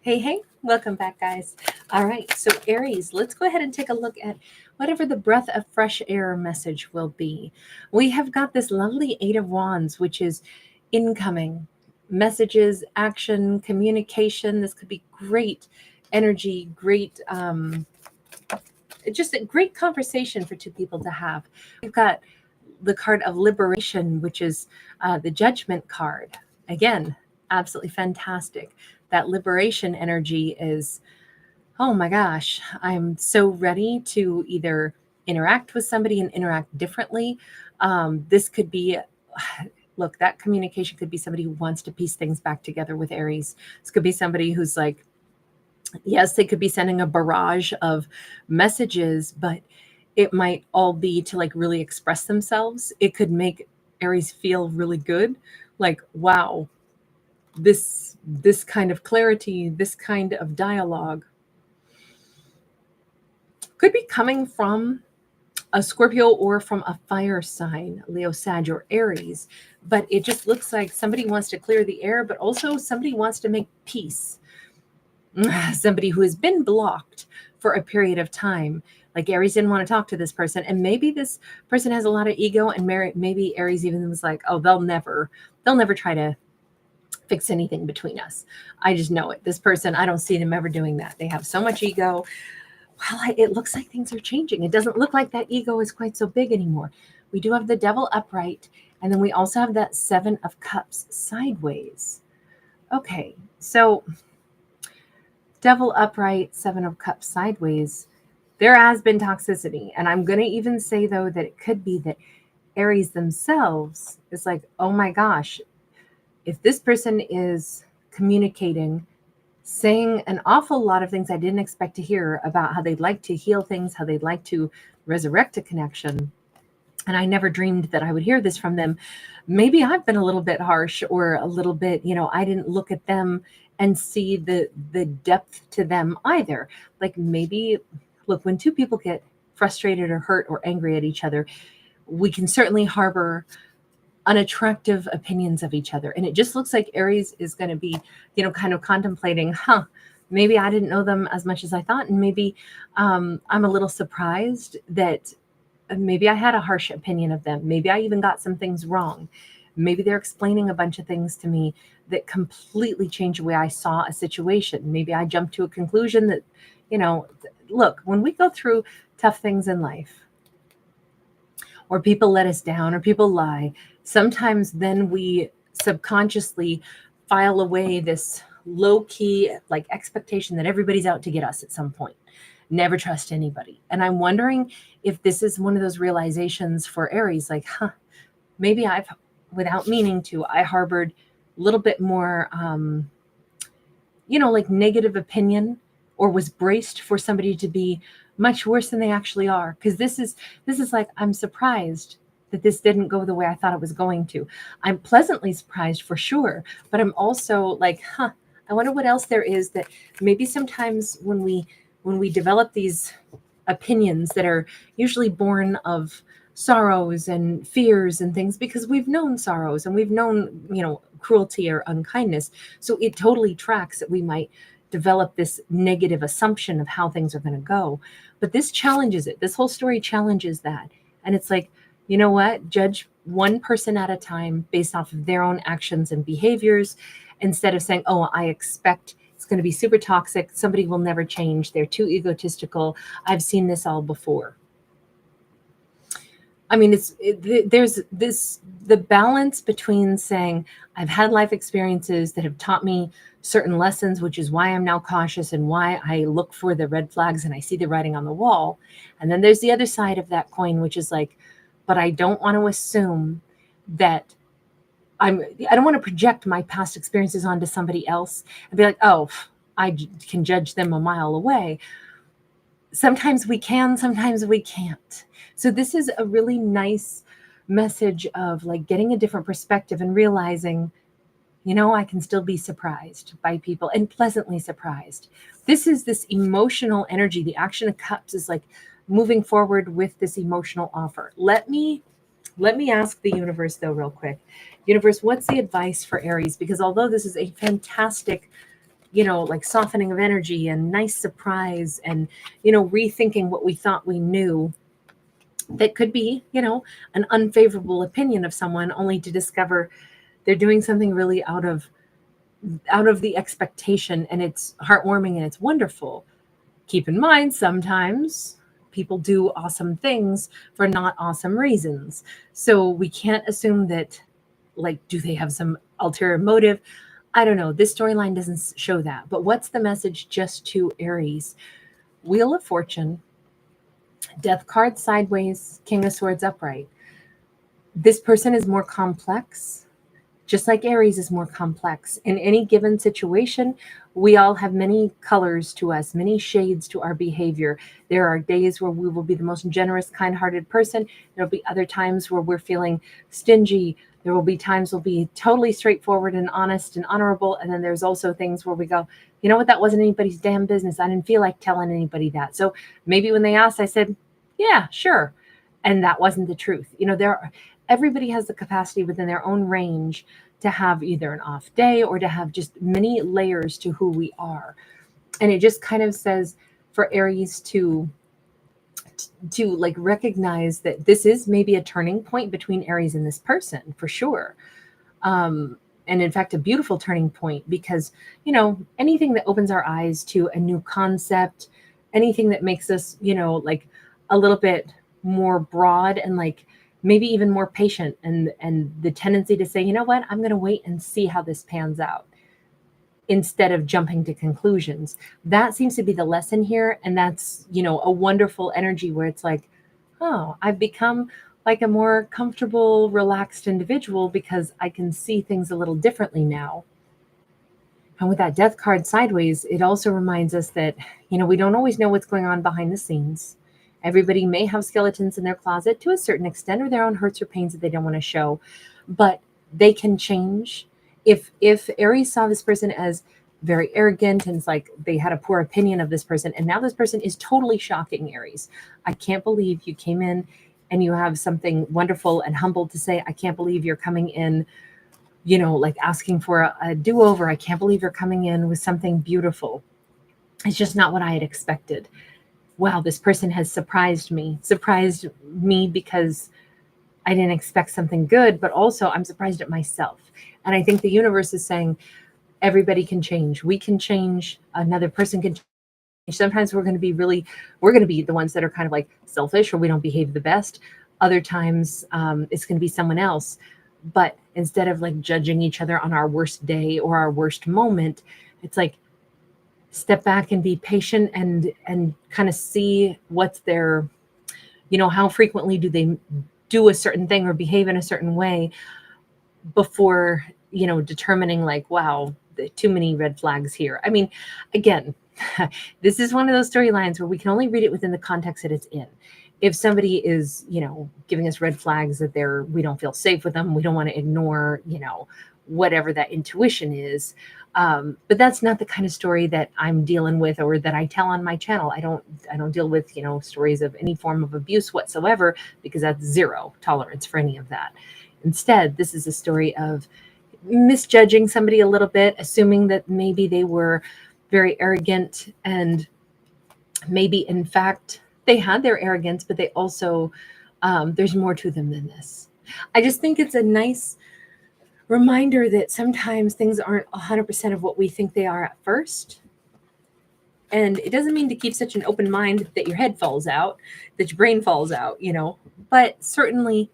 Hey, welcome back, guys. All right, so Aries, let's go ahead and take a look at whatever the breath of fresh air message will be. We have got this lovely Eight of Wands, which is incoming messages, action, communication. This could be great energy, great, just a great conversation for two people to have. We've got the card of liberation, which is the judgment card. Again, absolutely fantastic. That liberation energy is, oh my gosh, I'm so ready to either interact with somebody and interact differently. This could be, look, that communication could be somebody who wants to piece things back together with Aries. This could be somebody who's like, yes, they could be sending a barrage of messages, but it might all be to like really express themselves. It could make Aries feel really good. Like, wow, this kind of clarity, this kind of dialogue could be coming from a Scorpio or from a fire sign, Leo, Sag, or Aries. But it just looks like somebody wants to clear the air, but also somebody wants to make peace. Somebody who has been blocked for a period of time. Like Aries didn't want to talk to this person. And maybe this person has a lot of ego, and maybe Aries even was like, oh, they'll never try to fix anything between us. I just know it. This person, I don't see them ever doing that. They have so much ego. Well, it looks like things are changing. It doesn't look like that ego is quite so big anymore. We do have the Devil upright, and then we also have that Seven of Cups sideways. Okay, so Devil upright, Seven of Cups sideways. There has been toxicity, and I'm going to even say, though, that it could be that Aries themselves is like, oh my gosh, if this person is communicating, saying an awful lot of things I didn't expect to hear about how they'd like to heal things, how they'd like to resurrect a connection, and I never dreamed that I would hear this from them. Maybe I've been a little bit harsh or a little bit, I didn't look at them and see the depth to them either. Like maybe, look, when two people get frustrated or hurt or angry at each other, we can certainly harbor unattractive opinions of each other. And it just looks like Aries is going to be, kind of contemplating, maybe I didn't know them as much as I thought. And maybe I'm a little surprised that maybe I had a harsh opinion of them. Maybe I even got some things wrong. Maybe they're explaining a bunch of things to me that completely changed the way I saw a situation. Maybe I jumped to a conclusion that, look, when we go through tough things in life, or people let us down, or people lie, sometimes then we subconsciously file away this low-key like expectation that everybody's out to get us at some point. Never trust anybody. And I'm wondering if this is one of those realizations for Aries, like, maybe I've, without meaning to, I harbored a little bit more, like negative opinion, or was braced for somebody to be much worse than they actually are. Because this is like, I'm surprised that this didn't go the way I thought it was going to. I'm pleasantly surprised for sure, but I'm also like, I wonder what else there is that maybe sometimes when we develop these opinions that are usually born of sorrows and fears and things, because we've known sorrows and we've known, cruelty or unkindness. So it totally tracks that we might develop this negative assumption of how things are going to go. But this challenges it. This whole story challenges that. And it's like, you know what? Judge one person at a time based off of their own actions and behaviors, instead of saying, oh, I expect it's going to be super toxic. Somebody will never change. They're too egotistical. I've seen this all before. I mean, there's the balance between saying I've had life experiences that have taught me certain lessons, which is why I'm now cautious and why I look for the red flags and I see the writing on the wall. And then there's the other side of that coin, which is like, but I don't want to assume that I don't want to project my past experiences onto somebody else and be like, oh, I can judge them a mile away. Sometimes we can, sometimes we can't. So this is a really nice message of like getting a different perspective and realizing, I can still be surprised by people and pleasantly surprised. This is this emotional energy. The Action of Cups is like moving forward with this emotional offer. Let me ask the universe though, real quick. Universe, what's the advice for Aries? Because although this is a fantastic like softening of energy and nice surprise and, rethinking what we thought we knew. That could be, an unfavorable opinion of someone, only to discover they're doing something really out of the expectation, and it's heartwarming and it's wonderful. Keep in mind, sometimes people do awesome things for not awesome reasons. So we can't assume that, like, do they have some ulterior motive? I don't know. This storyline doesn't show that. But what's the message just to Aries? Wheel of Fortune, Death card sideways, King of Swords upright. This person is more complex, just like Aries is more complex. In any given situation, we all have many colors to us, many shades to our behavior. There are days where we will be the most generous, kind-hearted person. There'll be other times where we're feeling stingy. There will be times we'll be totally straightforward and honest and honorable. And then there's also things where we go, you know what, that wasn't anybody's damn business. I didn't feel like telling anybody that. So maybe when they asked, I said, yeah, sure. And that wasn't the truth. Everybody has the capacity within their own range to have either an off day or to have just many layers to who we are. And it just kind of says for Aries to like recognize that this is maybe a turning point between Aries and this person, for sure. And in fact, a beautiful turning point, because, anything that opens our eyes to a new concept, anything that makes us, like a little bit more broad and like maybe even more patient, and the tendency to say, you know what, I'm going to wait and see how this pans out instead of jumping to conclusions. That seems to be the lesson here. And that's, a wonderful energy where it's like, oh, I've become like a more comfortable, relaxed individual because I can see things a little differently now. And with that Death card sideways, it also reminds us that, we don't always know what's going on behind the scenes. Everybody may have skeletons in their closet to a certain extent, or their own hurts or pains that they don't want to show, but they can change. If Aries saw this person as very arrogant and it's like they had a poor opinion of this person, and now this person is totally shocking Aries. I can't believe you came in and you have something wonderful and humble to say. I can't believe you're coming in, like asking for a do-over. I can't believe you're coming in with something beautiful. It's just not what I had expected. Wow, this person has surprised me because I didn't expect something good, but also I'm surprised at myself. And I think the universe is saying everybody can change. We can change. Another person can change. Sometimes we're going to be the ones that are kind of like selfish, or we don't behave the best. Other times it's going to be someone else. But instead of like judging each other on our worst day or our worst moment, it's like, step back and be patient and kind of see what's their, how frequently do they do a certain thing or behave in a certain way before, determining like, wow, too many red flags here. I mean, again, this is one of those storylines where we can only read it within the context that it's in. If somebody is, giving us red flags that we don't feel safe with them, we don't want to ignore, whatever that intuition is. But that's not the kind of story that I'm dealing with or that I tell on my channel. I don't deal with, stories of any form of abuse whatsoever, because that's zero tolerance for any of that. Instead, this is a story of misjudging somebody a little bit, assuming that maybe they were very arrogant, and maybe in fact they had their arrogance, but they also, there's more to them than this. I just think it's a nice reminder that sometimes things aren't 100% of what we think they are at first. And it doesn't mean to keep such an open mind that your head falls out, that your brain falls out, but certainly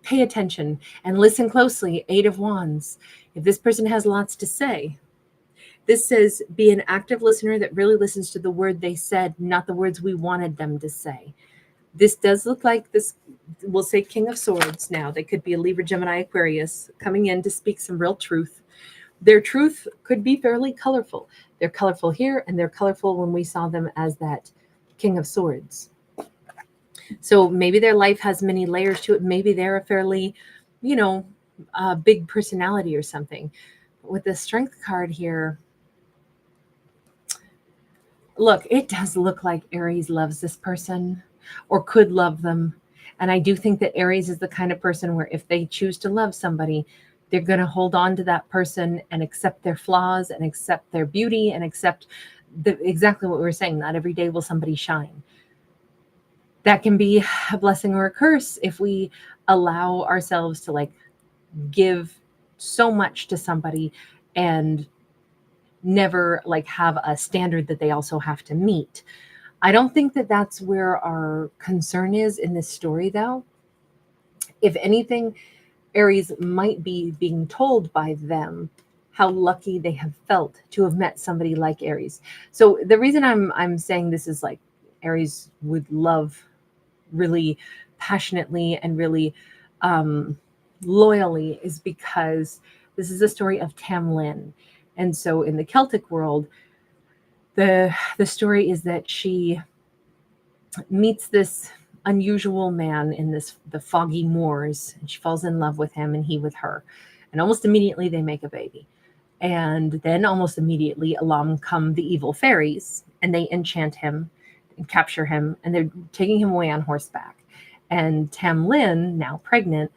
pay attention and listen closely. 8 of Wands. If this person has lots to say, this says be an active listener that really listens to the word they said, not the words we wanted them to say. This does look like this, we'll say King of Swords now. They could be a Libra, Gemini, Aquarius coming in to speak some real truth. Their truth could be fairly colorful. They're colorful here, and they're colorful when we saw them as that King of Swords. So maybe their life has many layers to it. Maybe they're a fairly, big personality or something. With the Strength card here, look, it does look like Aries loves this person or could love them. And I do think that Aries is the kind of person where if they choose to love somebody, They're going to hold on to that person and accept their flaws and accept their beauty and accept exactly what we were saying. Not every day will somebody shine. That can be a blessing or a curse if we allow ourselves to like give so much to somebody and never like have a standard that they also have to meet. I don't think that that's where our concern is in this story, though. If anything, Aries might be being told by them how lucky they have felt to have met somebody like Aries. So the reason I'm saying this is like Aries would love really passionately and really loyally is because this is a story of Tamlin. And so in the Celtic world, the story is that she meets this unusual man in the foggy moors, and she falls in love with him and he with her. And almost immediately they make a baby. And then almost immediately along come the evil fairies and they enchant him and capture him, and they're taking him away on horseback. And Tamlin, now pregnant,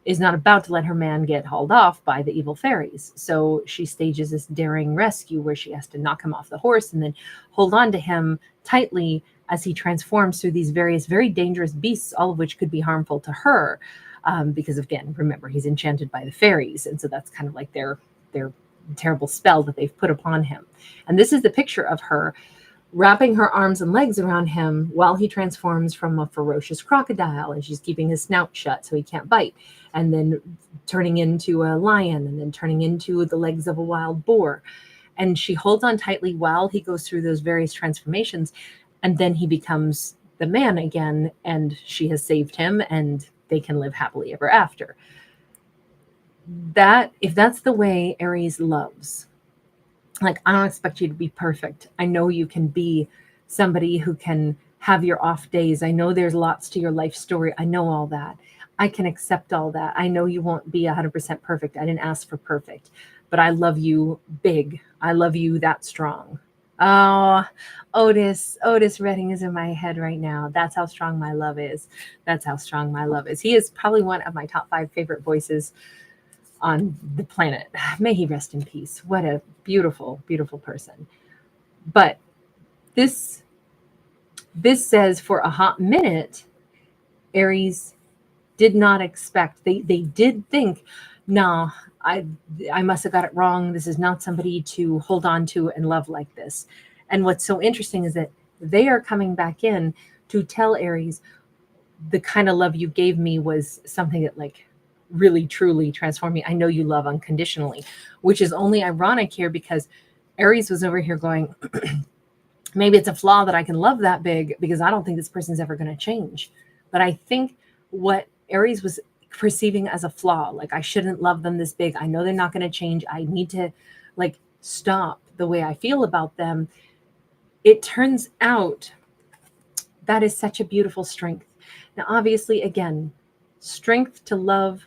is not about to let her man get hauled off by the evil fairies. So she stages this daring rescue where she has to knock him off the horse and then hold on to him tightly as he transforms through these various very dangerous beasts, all of which could be harmful to her. Because again, remember, he's enchanted by the fairies. And so that's kind of like their terrible spell that they've put upon him. And this is the picture of her wrapping her arms and legs around him while he transforms from a ferocious crocodile, and she's keeping his snout shut so he can't bite, and then turning into a lion, and then turning into the legs of a wild boar. And she holds on tightly while he goes through those various transformations, and then he becomes the man again, and she has saved him, and they can live happily ever after. That, if that's the way Aries loves, like, I don't expect you to be perfect. I know you can be somebody who can have your off days. I know there's lots to your life story. I know all that. I can accept all that. I know you won't be 100% perfect. I didn't ask for perfect, but I love you big. I love you that strong. Oh, Otis Redding is in my head right now. That's how strong my love is. That's how strong my love is. He is probably one of my top 5 favorite voices on the planet. May he rest in peace. What a beautiful, beautiful person. But this says for a hot minute, Aries did not expect, they did think, no, I must have got it wrong. This is not somebody to hold on to and love like this. And what's so interesting is that they are coming back in to tell Aries, the kind of love you gave me was something that like really truly transformed me. I know you love unconditionally, which is only ironic here because Aries was over here going, maybe it's a flaw that I can love that big because I don't think this person's ever going to change. But I think what Aries was perceiving as a flaw, like I shouldn't love them this big. I know they're not going to change. I need to like stop the way I feel about them. It turns out that is such a beautiful strength. Now, obviously, again, strength to love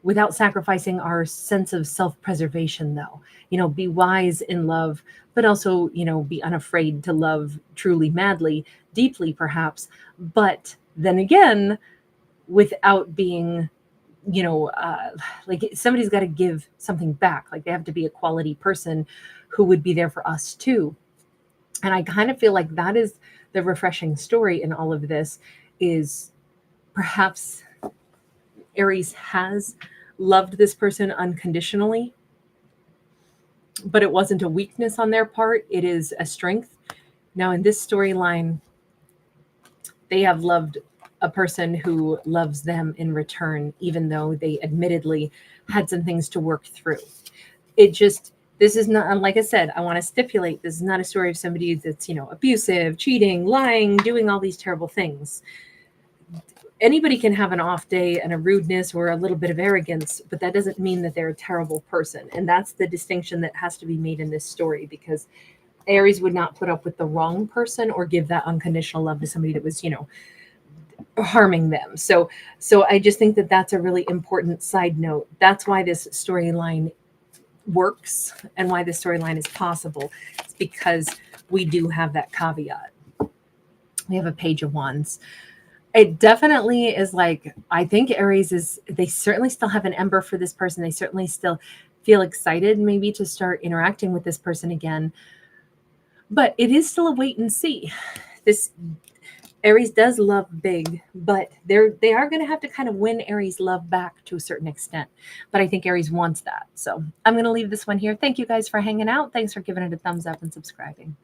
without sacrificing our sense of self-preservation, though. Be wise in love, but also, be unafraid to love truly, madly, deeply, perhaps. But then again, without being, like somebody's got to give something back. Like they have to be a quality person who would be there for us too. And I kind of feel like that is the refreshing story in all of this is perhaps Aries has loved this person unconditionally, but it wasn't a weakness on their part. It is a strength. Now, in this storyline, they have loved a person who loves them in return, even though they admittedly had some things to work through. This is not, like I said, I want to stipulate, this is not a story of somebody that's, abusive, cheating, lying, doing all these terrible things. Anybody can have an off day and a rudeness or a little bit of arrogance, but that doesn't mean that they're a terrible person. And that's the distinction that has to be made in this story, because Aries would not put up with the wrong person or give that unconditional love to somebody that was, harming them. So I just think that that's a really important side note. That's why this storyline works and why this storyline is possible. It's because we do have that caveat. We have a Page of Wands. It definitely is like, I think Aries is, they certainly still have an ember for this person. They certainly still feel excited maybe to start interacting with this person again. But it is still a wait and see. This Aries does love big, but they are going to have to kind of win Aries love back to a certain extent. But I think Aries wants that. So I'm going to leave this one here. Thank you guys for hanging out. Thanks for giving it a thumbs up and subscribing.